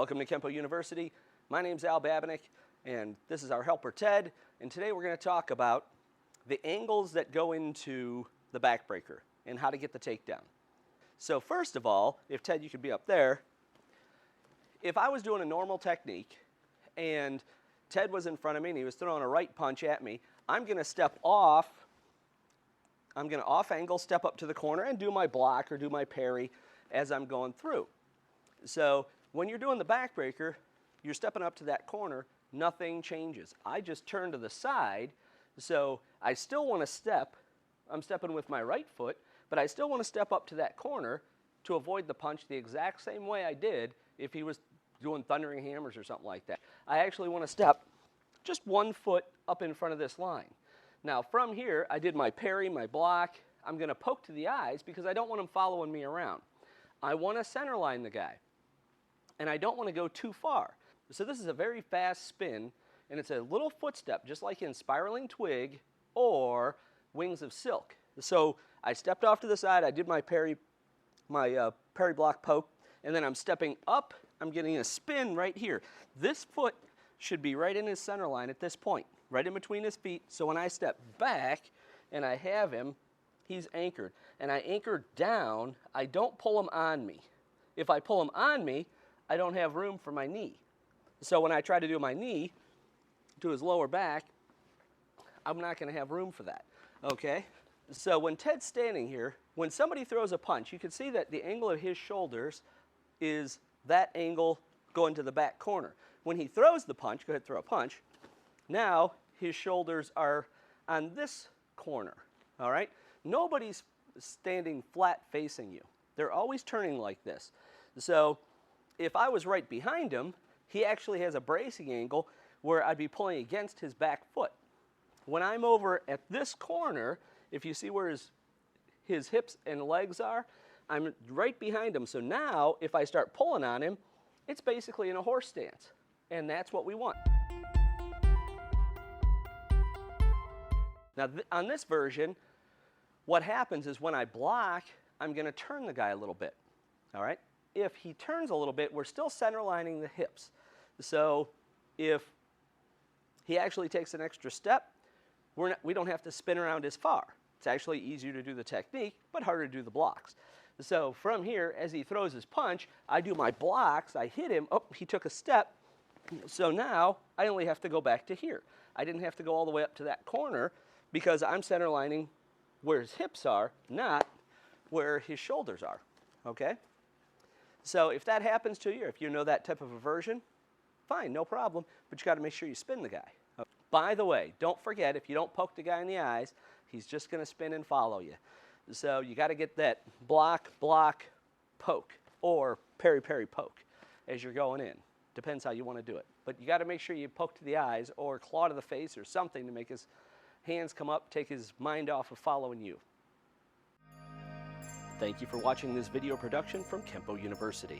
Welcome to Kenpo University. My name's Al Babinick, and this is our helper Ted, and today we're going to talk about the angles that go into the backbreaker and how to get the takedown. So first of all, if Ted, you could be up there, if I was doing a normal technique and Ted was in front of me and he was throwing a right punch at me, I'm going to step off, I'm going to off angle, step up to the corner and do my block or do my parry as I'm going through. So when you're doing the backbreaker, you're stepping up to that corner, nothing changes. I just turn to the side, so I still want to step. I'm stepping with my right foot, but I still want to step up to that corner to avoid the punch the exact same way I did if he was doing thundering hammers or something like that. I actually want to step just 1 foot up in front of this line. Now from here, I did my parry, my block. I'm going to poke to the eyes because I don't want him following me around. I want to centerline the guy, and I don't want to go too far. So this is a very fast spin, and it's a little footstep, just like in spiraling Twig or Wings of Silk. So I stepped off to the side, I did my parry block poke, and then I'm stepping up, I'm getting a spin right here. This foot should be right in his center line at this point, right in between his feet, so when I step back and I have him, he's anchored. And I anchor down, I don't pull him on me. If I pull him on me, I don't have room for my knee. So when I try to do my knee to his lower back, I'm not going to have room for that, okay? So when Ted's standing here, when somebody throws a punch, you can see that the angle of his shoulders is that angle going to the back corner. When he throws the punch, go ahead, throw a punch, now his shoulders are on this corner, all right? Nobody's standing flat facing you. They're always turning like this. So if I was right behind him, he actually has a bracing angle where I'd be pulling against his back foot. When I'm over at this corner, if you see where his hips and legs are, I'm right behind him. So now if I start pulling on him, it's basically in a horse stance. And that's what we want. Now on this version, what happens is when I block, I'm going to turn the guy a little bit, all right? If he turns a little bit, we're still centerlining the hips. So if he actually takes an extra step, we don't have to spin around as far. It's actually easier to do the technique, but harder to do the blocks. So from here, as he throws his punch, I do my blocks, I hit him, oh, he took a step, so now I only have to go back to here. I didn't have to go all the way up to that corner because I'm centerlining where his hips are, not where his shoulders are, okay? So if that happens to you, if you know that type of aversion, fine, no problem, but you got to make sure you spin the guy. By the way, don't forget, if you don't poke the guy in the eyes, he's just going to spin and follow you. So you got to get that block, block, poke, or parry, parry, poke as you're going in. Depends how you want to do it. But you got to make sure you poke to the eyes or claw to the face or something to make his hands come up, take his mind off of following you. Thank you for watching this video production from Kenpo University.